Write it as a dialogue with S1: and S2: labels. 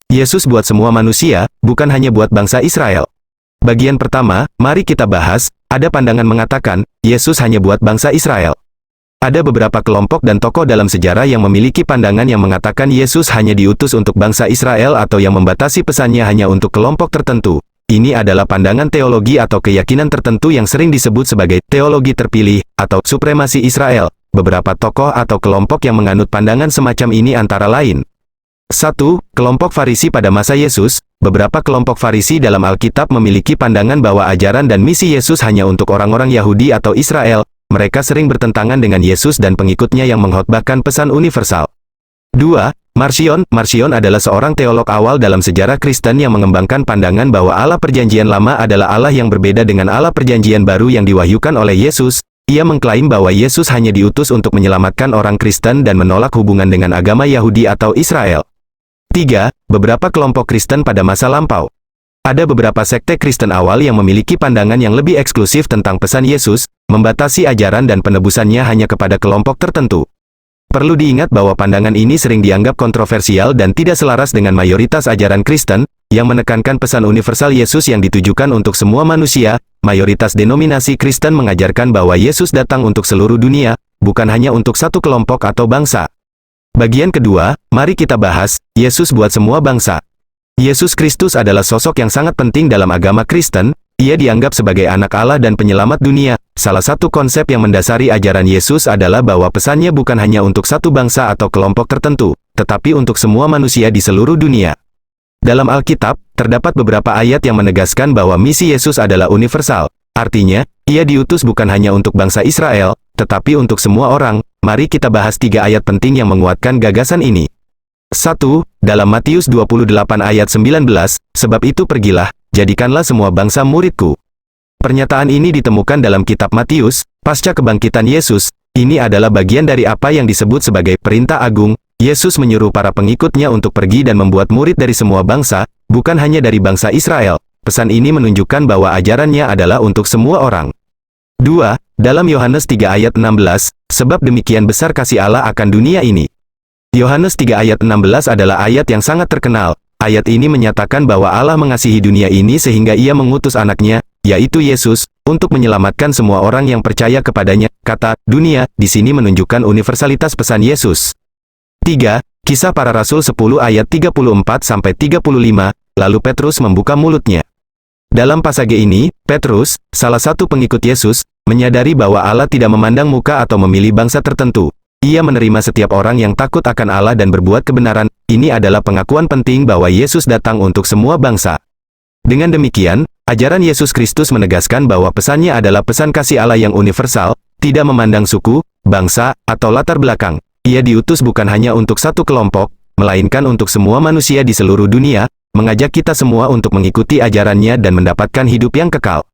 S1: Yesus buat semua manusia, bukan hanya buat bangsa Israel. Bagian pertama, mari kita bahas, ada pandangan mengatakan, Yesus hanya buat bangsa Israel. Ada beberapa kelompok dan tokoh dalam sejarah yang memiliki pandangan yang mengatakan Yesus hanya diutus untuk bangsa Israel atau yang membatasi pesannya hanya untuk kelompok tertentu. Ini adalah pandangan teologi atau keyakinan tertentu yang sering disebut sebagai teologi terpilih atau supremasi Israel. Beberapa tokoh atau kelompok yang menganut pandangan semacam ini antara lain. 1. Kelompok Farisi pada masa Yesus. Beberapa kelompok Farisi dalam Alkitab memiliki pandangan bahwa ajaran dan misi Yesus hanya untuk orang-orang Yahudi atau Israel. Mereka sering bertentangan dengan Yesus dan pengikutnya yang mengkhotbahkan pesan universal. 2. Marcion adalah seorang teolog awal dalam sejarah Kristen yang mengembangkan pandangan bahwa Allah Perjanjian Lama adalah Allah yang berbeda dengan Allah Perjanjian Baru yang diwahyukan oleh Yesus. Ia mengklaim bahwa Yesus hanya diutus untuk menyelamatkan orang Kristen dan menolak hubungan dengan agama Yahudi atau Israel. 3. Beberapa kelompok Kristen pada masa lampau. Ada beberapa sekte Kristen awal yang memiliki pandangan yang lebih eksklusif tentang pesan Yesus, membatasi ajaran dan penebusannya hanya kepada kelompok tertentu. Perlu diingat bahwa pandangan ini sering dianggap kontroversial dan tidak selaras dengan mayoritas ajaran Kristen, yang menekankan pesan universal Yesus yang ditujukan untuk semua manusia. Mayoritas denominasi Kristen mengajarkan bahwa Yesus datang untuk seluruh dunia, bukan hanya untuk satu kelompok atau bangsa. Bagian kedua, mari kita bahas, Yesus buat semua bangsa. Yesus Kristus adalah sosok yang sangat penting dalam agama Kristen. Ia dianggap sebagai anak Allah dan penyelamat dunia. Salah satu konsep yang mendasari ajaran Yesus adalah bahwa pesannya bukan hanya untuk satu bangsa atau kelompok tertentu, tetapi untuk semua manusia di seluruh dunia. Dalam Alkitab, terdapat beberapa ayat yang menegaskan bahwa misi Yesus adalah universal. Artinya, ia diutus bukan hanya untuk bangsa Israel, tetapi untuk semua orang. Mari kita bahas 3 ayat penting yang menguatkan gagasan ini. 1. Dalam Matius 28 ayat 19, sebab itu pergilah, jadikanlah semua bangsa muridku. Pernyataan ini ditemukan dalam kitab Matius, pasca kebangkitan Yesus. Ini adalah bagian dari apa yang disebut sebagai perintah agung. Yesus menyuruh para pengikutnya untuk pergi dan membuat murid dari semua bangsa, bukan hanya dari bangsa Israel. Pesan ini menunjukkan bahwa ajarannya adalah untuk semua orang. 2. Dalam Yohanes 3 ayat 16, sebab demikian besar kasih Allah akan dunia ini. Yohanes 3 ayat 16 adalah ayat yang sangat terkenal. Ayat ini menyatakan bahwa Allah mengasihi dunia ini sehingga ia mengutus anaknya, yaitu Yesus, untuk menyelamatkan semua orang yang percaya kepadanya. Kata dunia di sini menunjukkan universalitas pesan Yesus. 3. Kisah para Rasul 10 ayat 34-35, lalu Petrus membuka mulutnya. Dalam pasage ini, Petrus, salah satu pengikut Yesus, menyadari bahwa Allah tidak memandang muka atau memilih bangsa tertentu. Ia menerima setiap orang yang takut akan Allah dan berbuat kebenaran. Ini adalah pengakuan penting bahwa Yesus datang untuk semua bangsa. Dengan demikian, ajaran Yesus Kristus menegaskan bahwa pesannya adalah pesan kasih Allah yang universal, tidak memandang suku, bangsa, atau latar belakang. Ia diutus bukan hanya untuk satu kelompok, melainkan untuk semua manusia di seluruh dunia, mengajak kita semua untuk mengikuti ajarannya dan mendapatkan hidup yang kekal.